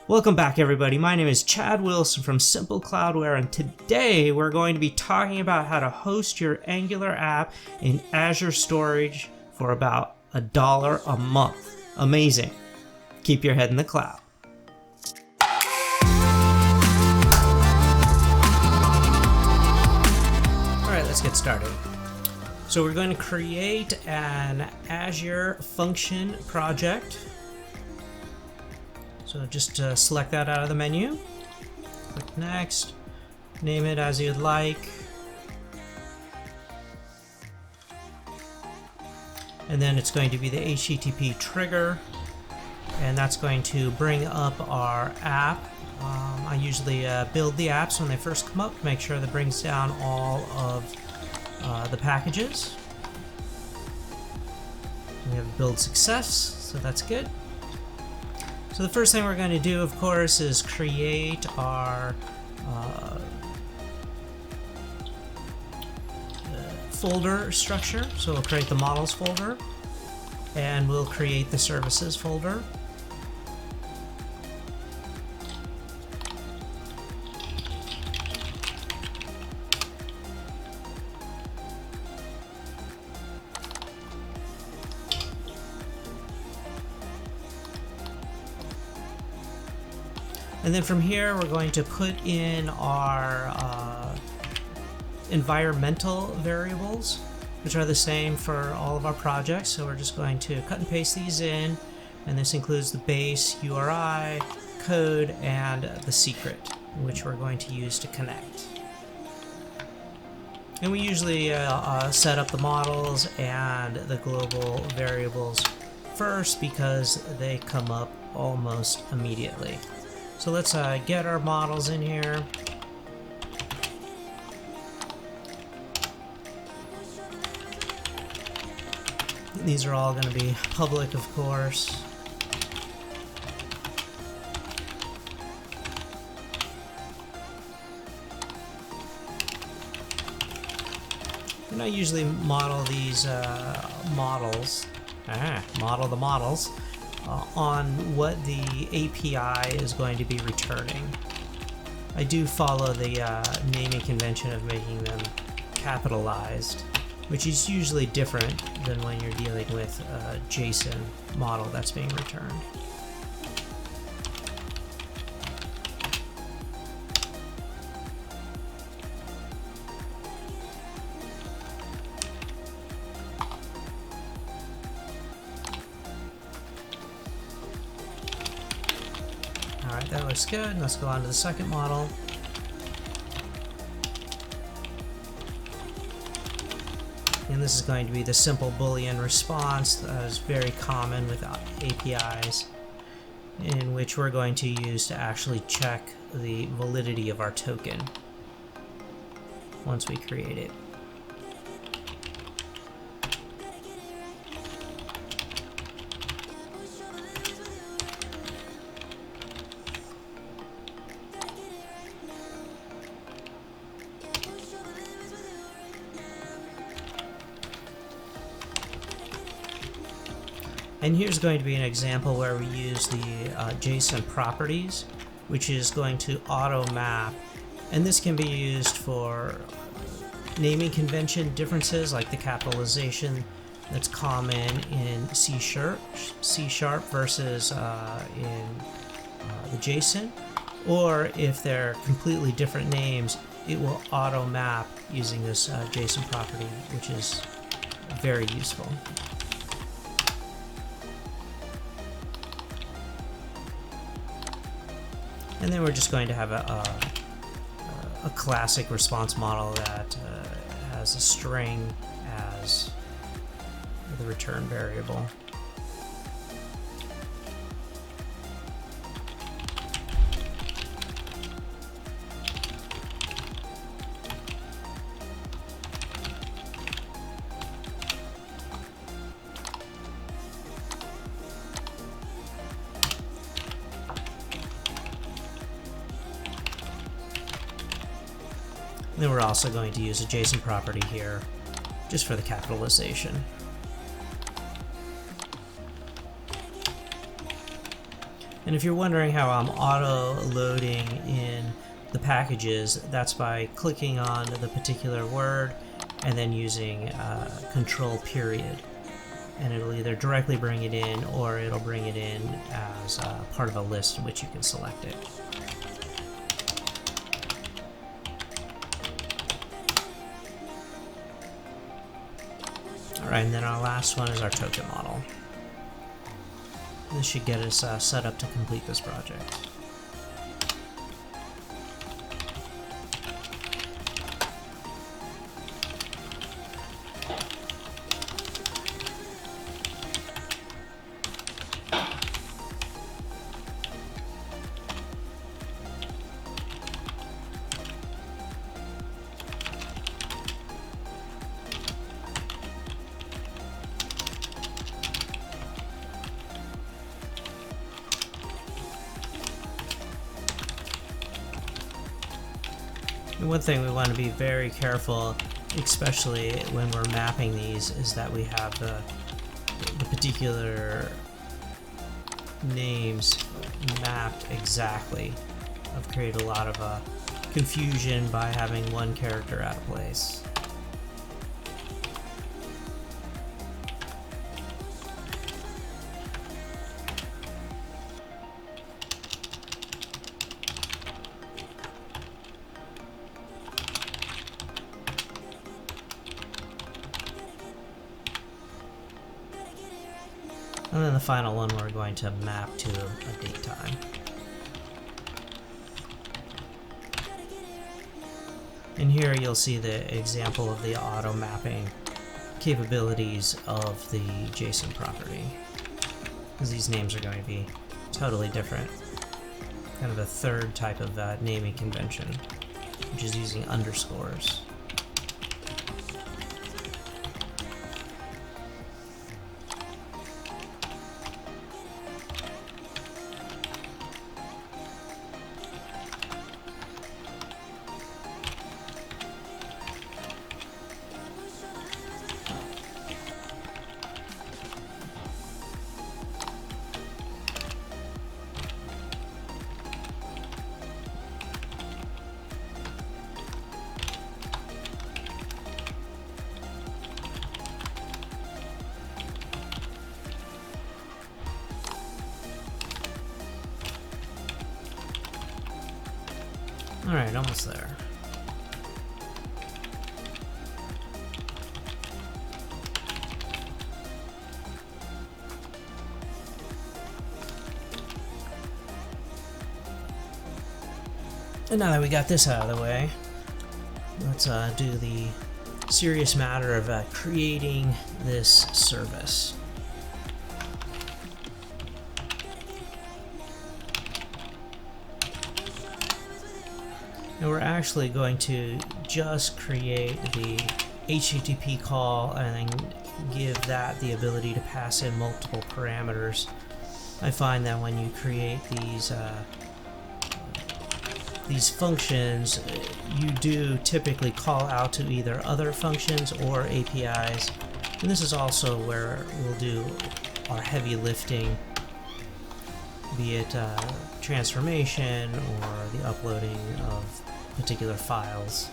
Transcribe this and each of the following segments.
Welcome back, everybody. My name is Chad Wilson from Simple Cloudware, and today we're going to be talking about how to host your Angular app in Azure storage for about $1 a month. Amazing. Keep your head in the cloud. All right, let's get started. So we're going to create an Azure function project. So just select that out of the menu, click Next, name it as you'd like, and then it's going to be the HTTP trigger, and that's going to bring up our app. I usually build the apps when they first come up, make sure that brings down all of the packages. We have build success, so that's good. So the first thing we're going to do, of course, is create our folder structure. So we'll create the models folder, and we'll create the services folder. And then from here, we're going to put in our environmental variables, which are the same for all of our projects. So we're just going to cut and paste these in, and this includes the base, URI, code, and the secret, which we're going to use to connect. And we usually set up the models and the global variables first because they come up almost immediately. So let's get our models in here. These are all going to be public, of course. And I usually model these model the models on what the API is going to be returning. I do follow the naming convention of making them capitalized, which is usually different than when you're dealing with a JSON model that's being returned. Alright, that looks good. Let's go on to the second model. And this is going to be the simple Boolean response that is very common with APIs, in which we're going to use to actually check the validity of our token once we create it. And here's going to be an example where we use the JSON properties, which is going to auto map. And this can be used for naming convention differences, like the capitalization that's common in C# versus in the JSON. Or if they're completely different names, it will auto map using this JSON property, which is very useful. And then we're just going to have a classic response model that has a string as the return variable. And then we're also going to use a JSON property here just for the capitalization. And if you're wondering how I'm auto-loading in the packages, that's by clicking on the particular word and then using Control period. And it'll either directly bring it in or it'll bring it in as part of a list in which you can select it. Alright, and then our last one is our token model. This should get us set up to complete this project. One thing we want to be very careful, especially when we're mapping these, is that we have the particular names mapped exactly. I've created a lot of confusion by having one character out of place. And then the final one we're going to map to a date time. And here you'll see the example of the auto mapping capabilities of the JSON property, because these names are going to be totally different. Kind of a third type of naming convention, which is using underscores. Alright, almost there. And now that we got this out of the way, let's do the serious matter of creating this service. And we're actually going to just create the HTTP call and then give that the ability to pass in multiple parameters. I find that when you create these functions, you do typically call out to either other functions or APIs. And this is also where we'll do our heavy lifting, be it transformation or the uploading of particular files.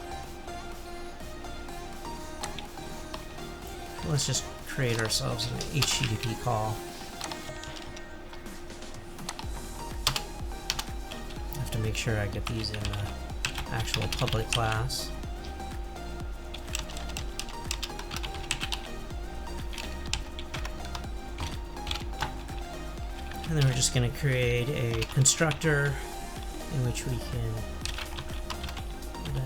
Let's just create ourselves an HTTP call. I have to make sure I get these in the actual public class. And then we're just going to create a constructor in which we can then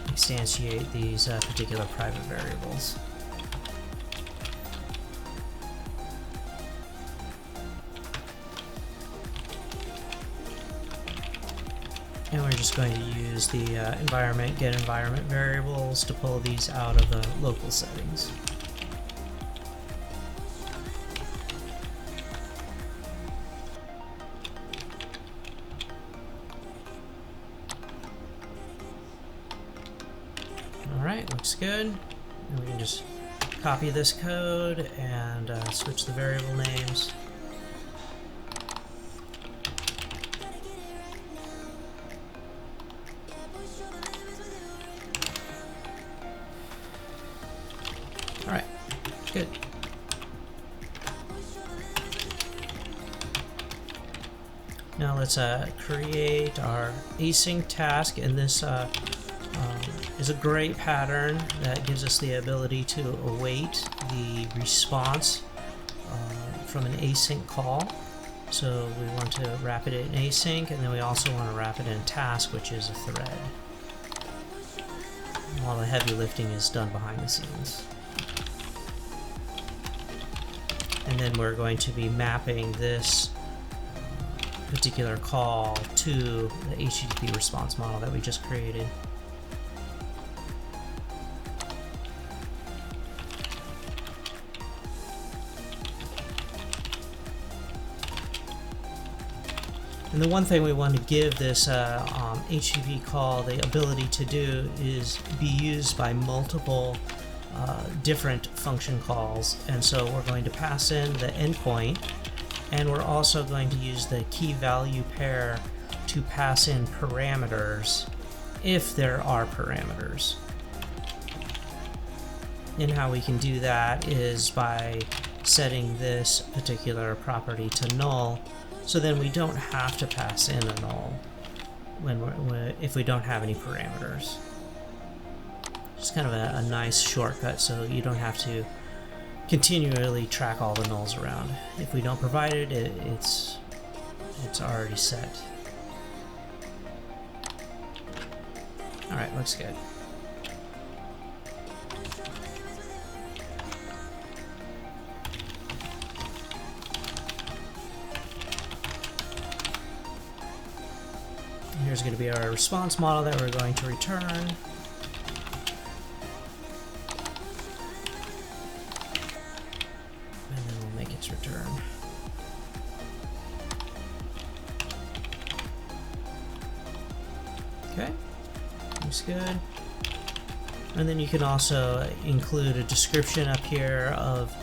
instantiate these particular private variables. And we're just going to use the environment get environment variables to pull these out of the local settings. Alright, looks good. And we can just copy this code and switch the variable names. Now let's create our async task, and this is a great pattern that gives us the ability to await the response from an async call. So we want to wrap it in async, and then we also want to wrap it in task, which is a thread. All the heavy lifting is done behind the scenes. And then we're going to be mapping this particular call to the HTTP response model that we just created. And the one thing we want to give this HTTP call the ability to do is be used by multiple different function calls. And so we're going to pass in the endpoint, and we're also going to use the key value pair to pass in parameters if there are parameters. And how we can do that is by setting this particular property to null. So then we don't have to pass in a null if we don't have any parameters. It's kind of a nice shortcut, so you don't have to continually track all the nulls around. If we don't provide it, it's already set. All right, looks good. Here's going to be our response model that we're going to return. And then we'll make its return. Okay, looks good. And then you can also include a description up here of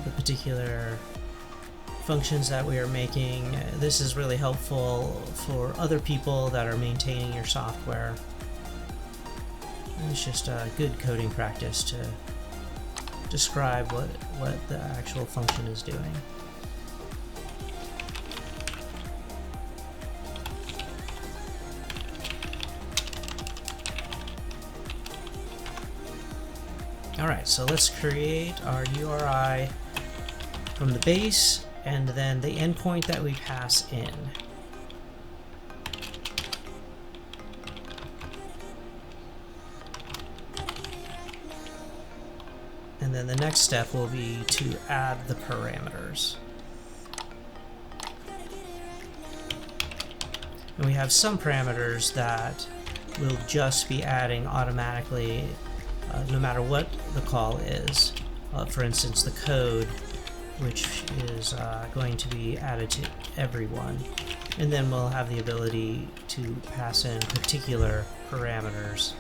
the particular functions that we are making. This is really helpful for other people that are maintaining your software. And it's just a good coding practice to describe what the actual function is doing. Alright, so let's create our URI from the base and then the endpoint that we pass in. And then the next step will be to add the parameters. And we have some parameters that will just be adding automatically no matter what the call is. For instance, the code, which is going to be added to everyone. And then we'll have the ability to pass in particular parameters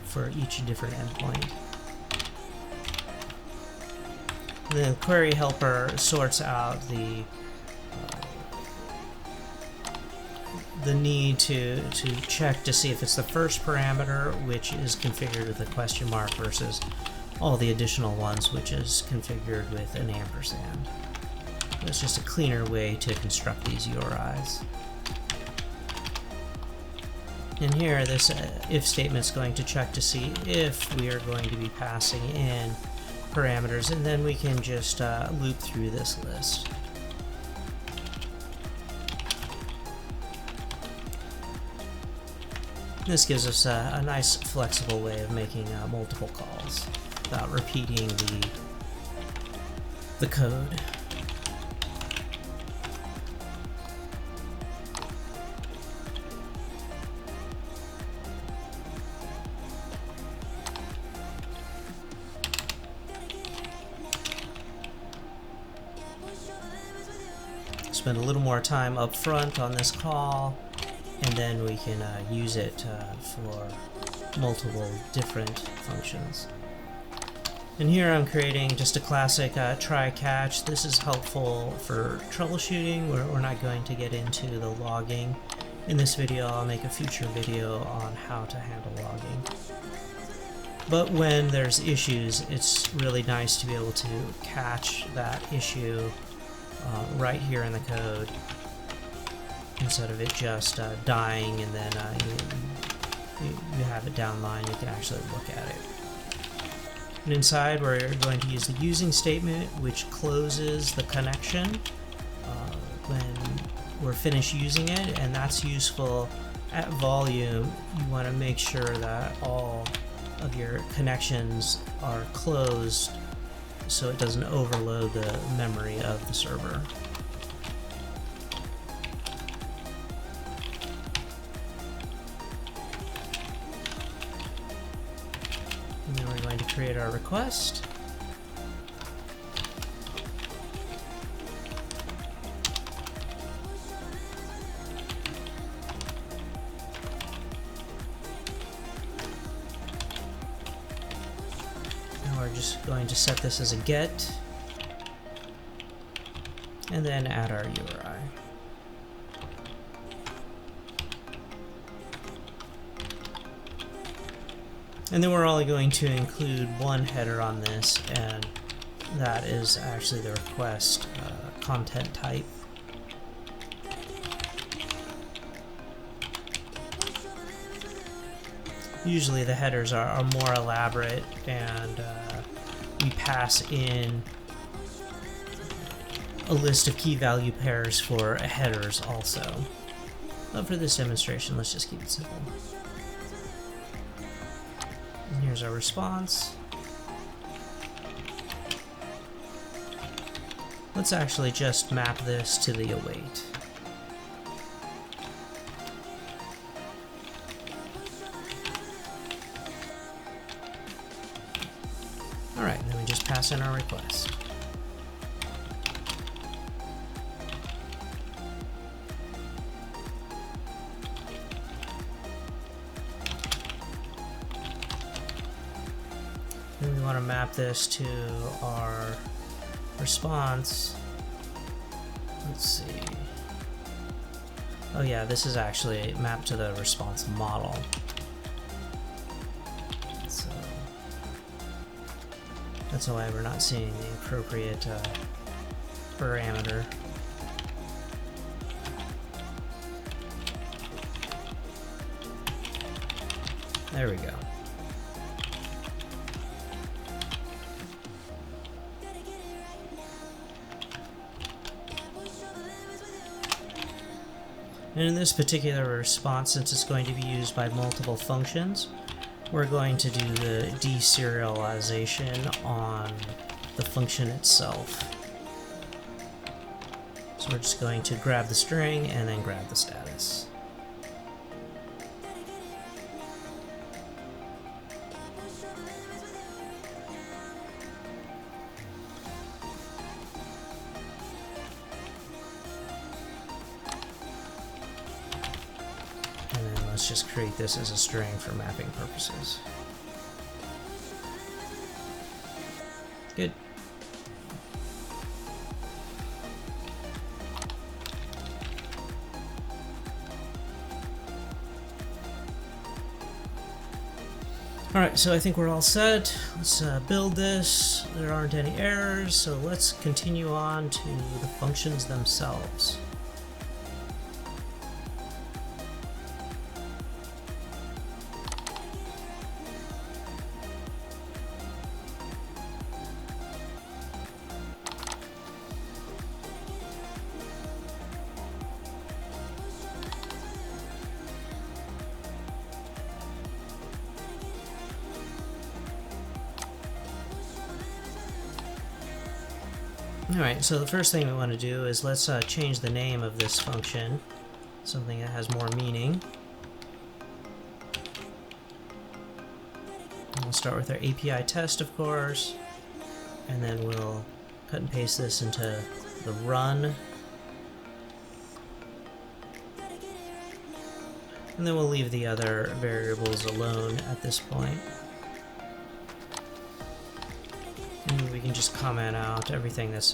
for each different endpoint. And then query helper sorts out the need to check to see if it's the first parameter, which is configured with a question mark, versus all the additional ones, which is configured with an ampersand. It's just a cleaner way to construct these URIs. And here, this if statement is going to check to see if we are going to be passing in parameters, and then we can just loop through this list. This gives us a nice flexible way of making multiple calls without repeating the code. Spend a little more time up front on this call, and then we can use it for multiple different functions. And here I'm creating just a classic try-catch. This is helpful for troubleshooting. We're not going to get into the logging. In this video, I'll make a future video on how to handle logging. But when there's issues, it's really nice to be able to catch that issue right here in the code instead of it just dying and then you have it downline, you can actually look at it. And inside, we're going to use the using statement, which closes the connection when we're finished using it, and that's useful at volume. You want to make sure that all of your connections are closed so it doesn't overload the memory of the server. And then we're going to create our request. And we're just going to set this as a get, and then add our URI. And then we're only going to include one header on this, and that is actually the request content type. Usually the headers are more elaborate, and we pass in a list of key value pairs for headers also. But for this demonstration, let's just keep it simple. And here's our response. Let's actually just map this to the await. Alright, then we just pass in our request. And we want to map this to our response. Let's see. Oh yeah, this is actually mapped to the response model. So that's why we're not seeing the appropriate parameter. There we go. And in this particular response, since it's going to be used by multiple functions, we're going to do the deserialization on the function itself. So we're just going to grab the string and then grab the status. Let's just create this as a string for mapping purposes. Good. Alright, so I think we're all set. Let's build this. There aren't any errors, so let's continue on to the functions themselves. Alright, so the first thing we want to do is let's change the name of this function, something that has more meaning. And we'll start with our API test, of course, and then we'll cut and paste this into the run. And then we'll leave the other variables alone at this point. And we can just comment out everything that's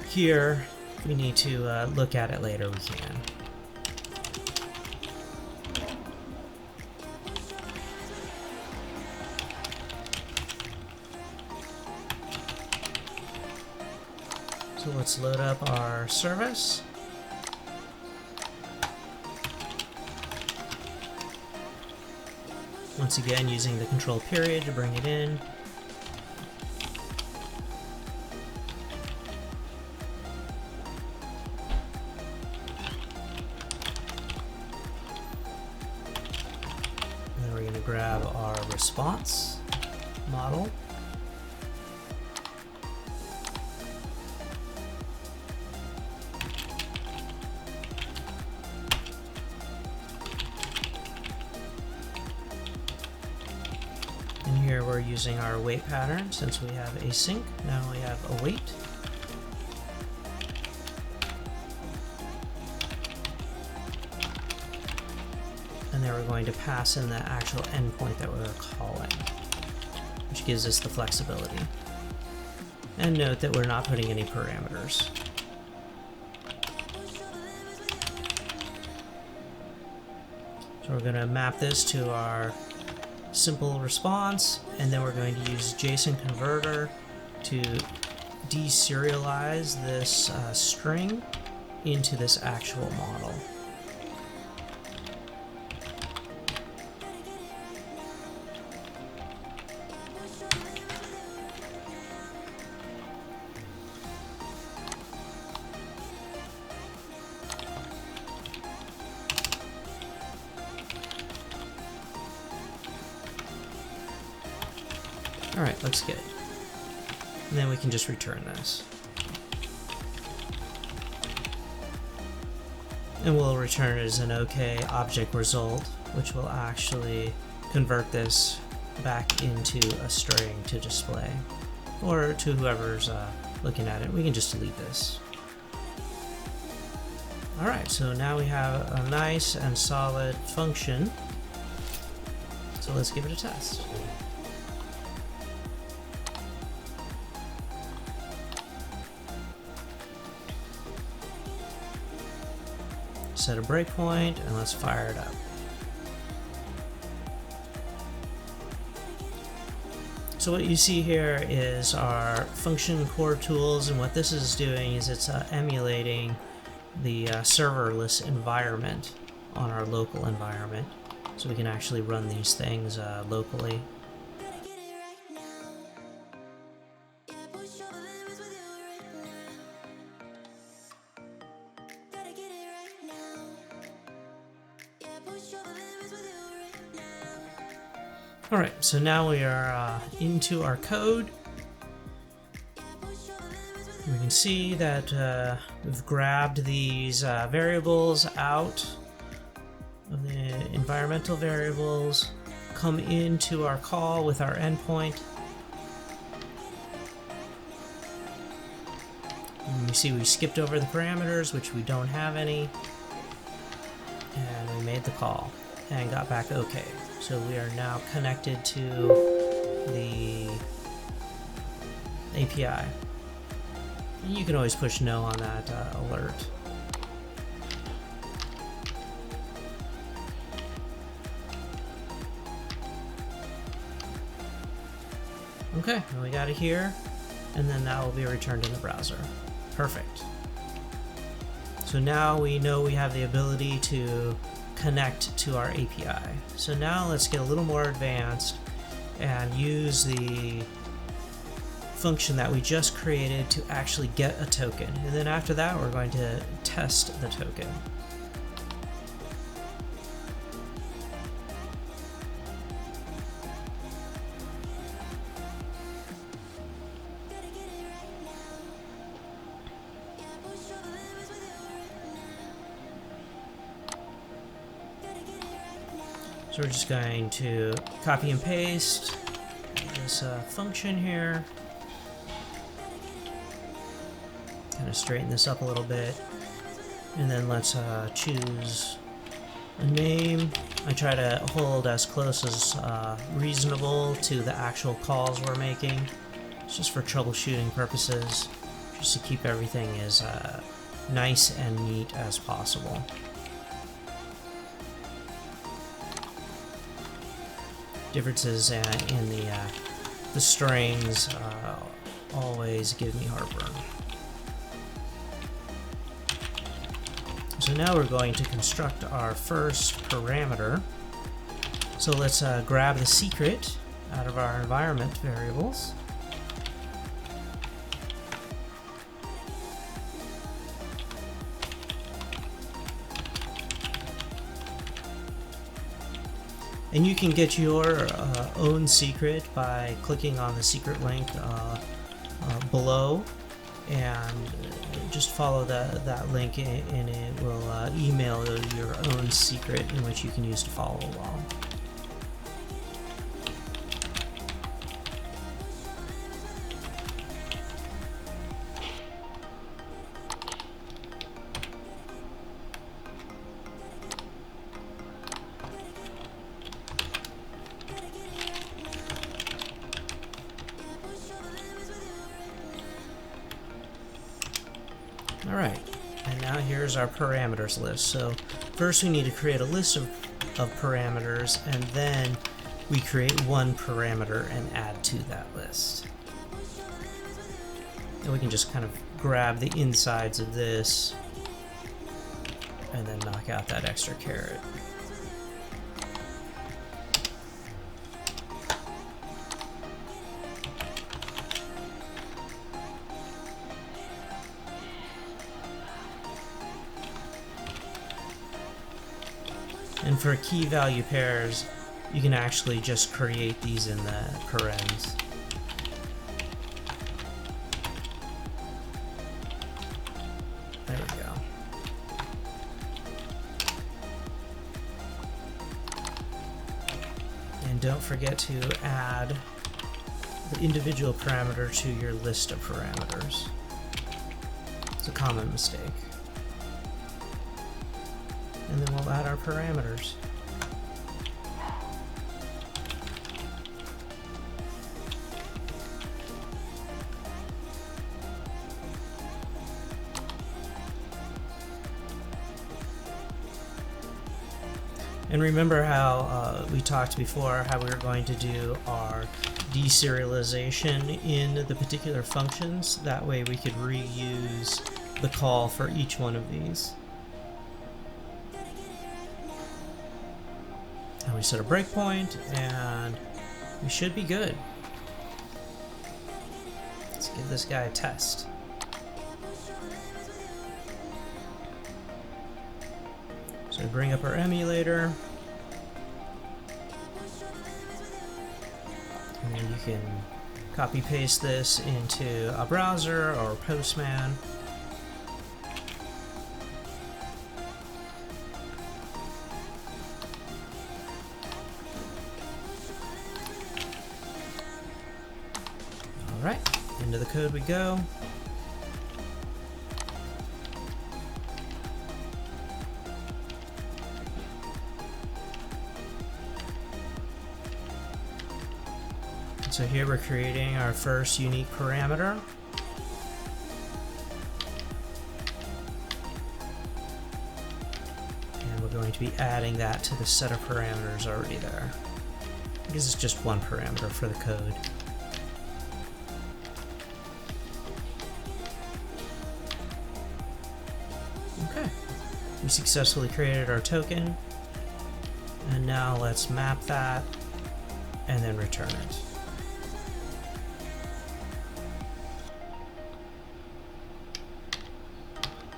here. If we need to look at it later, we can. So let's load up our service. Once again, using the control period to bring it in. And then we're going to grab our response model. And here we're using our await pattern since we have async. Now we have await. And then we're going to pass in the actual endpoint that we're calling, which gives us the flexibility. And note that we're not putting any parameters. So we're going to map this to our simple response, and then we're going to use JSON converter to deserialize this string into this actual model. Alright, looks good. And then we can just return this. And we'll return it as an OK object result, which will actually convert this back into a string to display. Or to whoever's looking at it. We can just delete this. Alright, so now we have a nice and solid function. So let's give it a test. Set a breakpoint and let's fire it up. So what you see here is our function core tools, and what this is doing is it's emulating the serverless environment on our local environment, so we can actually run these things locally. Alright, so now we are into our code. We can see that we've grabbed these variables out of the environmental variables, come into our call with our endpoint. And you see we skipped over the parameters, which we don't have any, and we made the call and got back OK. So we are now connected to the API. You can always push no on that alert. Okay, and we got it here, and then that will be returned in the browser. Perfect. So now we know we have the ability to connect to our API. So now let's get a little more advanced and use the function that we just created to actually get a token. And then after that, we're going to test the token. So we're just going to copy and paste this function here. Kind of straighten this up a little bit. And then let's choose a name. I try to hold as close as reasonable to the actual calls we're making. It's just for troubleshooting purposes, just to keep everything as nice and neat as possible. Differences in the strings always give me heartburn. So now we're going to construct our first parameter. So let's grab the secret out of our environment variables. And you can get your own secret by clicking on the secret link below, and just follow that link, and it will email your own secret in which you can use to follow along. Alright, and now here's our parameters list. So first we need to create a list of parameters, and then we create one parameter and add to that list. And we can just kind of grab the insides of this and then knock out that extra caret. And for key value pairs, you can actually just create these in the parens. There we go. And don't forget to add the individual parameter to your list of parameters. It's a common mistake. And then we'll add our parameters. And remember how we talked before how we were going to do our deserialization in the particular functions. That way we could reuse the call for each one of these. And we set a breakpoint, and we should be good. Let's give this guy a test. So bring up our emulator, and then you can copy paste this into a browser or Postman. Alright, into the code we go. So here we're creating our first unique parameter. And we're going to be adding that to the set of parameters already there. This is just one parameter for the code. Okay, we successfully created our token, and now let's map that and then return it.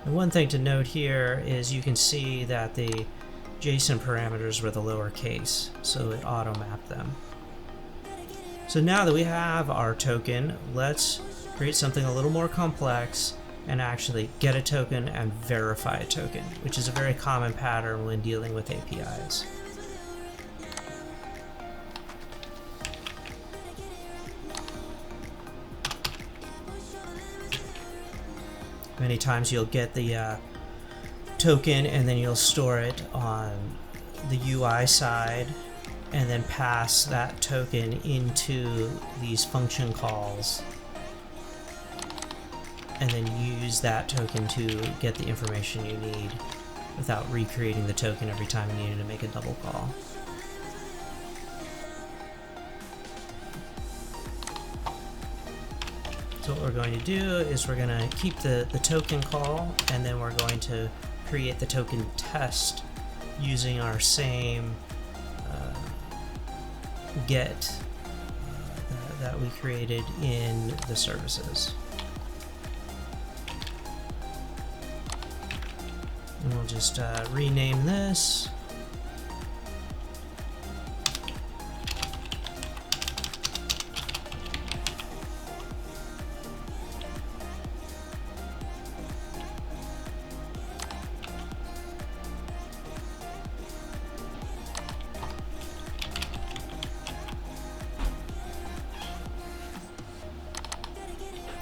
And one thing to note here is you can see that the JSON parameters were the lowercase, so it auto-mapped them. So now that we have our token, let's create something a little more complex and actually get a token and verify a token, which is a very common pattern when dealing with APIs. Many times you'll get the token and then you'll store it on the UI side and then pass that token into these function calls and then use that token to get the information you need without recreating the token every time you needed to make a double call. So what we're going to do is we're going to keep the token call, and then we're going to create the token test using our same get that we created in the services. And we'll just rename this.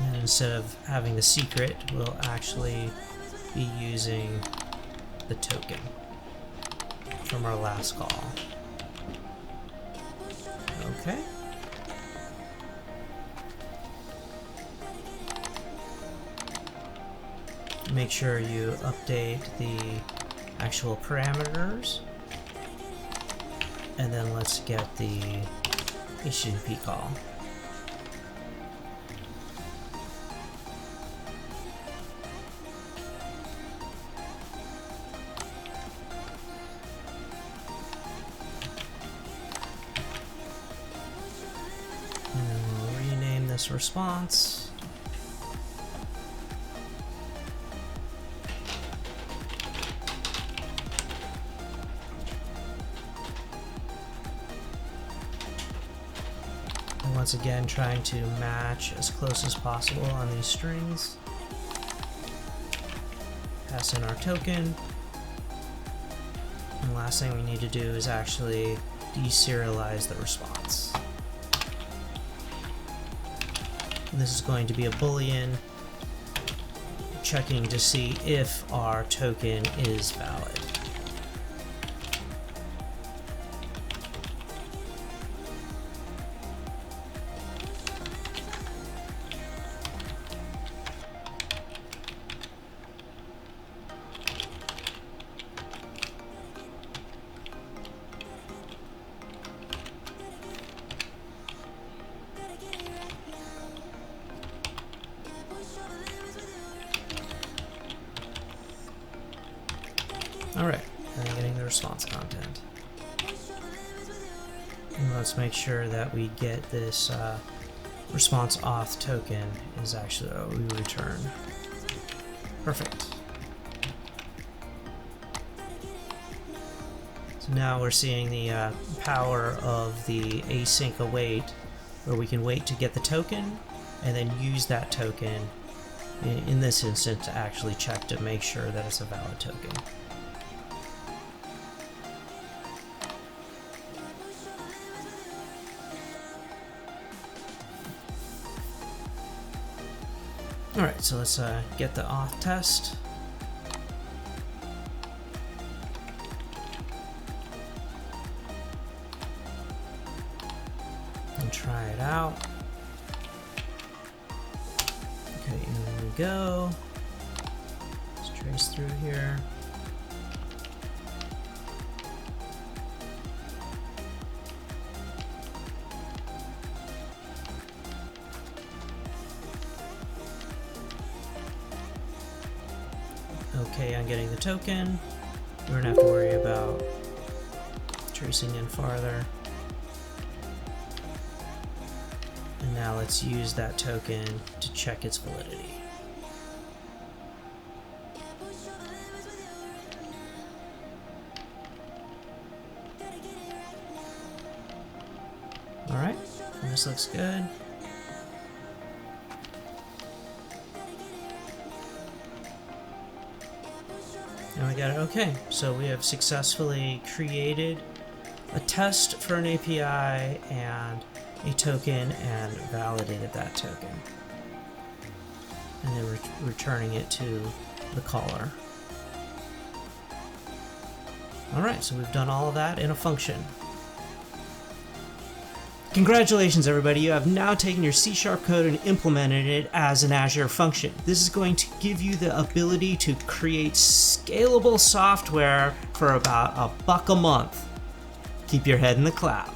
And instead of having the secret, we'll actually be using the token from our last call. Okay. Make sure you update the actual parameters, and then let's get the HTTP call. Response. And once again, trying to match as close as possible on these strings. Pass in our token. And the last thing we need to do is actually deserialize the response. This is going to be a Boolean, checking to see if our token is valid. Alright, and getting the response content. And let's make sure that we get this response auth token is actually what we return. Perfect. So now we're seeing the power of the async await, where we can wait to get the token and then use that token in this instance to actually check to make sure that it's a valid token. Alright, so let's get the auth test. And try it out. Okay, and there we go. Let's trace through here. Okay, on getting the token. We don't have to worry about tracing in farther. And now let's use that token to check its validity. Alright, this looks good. And we got it. Okay, so we have successfully created a test for an API and a token and validated that token. And then returning it to the caller. Alright, so we've done all of that in a function. Congratulations everybody, you have now taken your C# code and implemented it as an Azure function. This is going to give you the ability to create scalable software for about $1 a month. Keep your head in the cloud.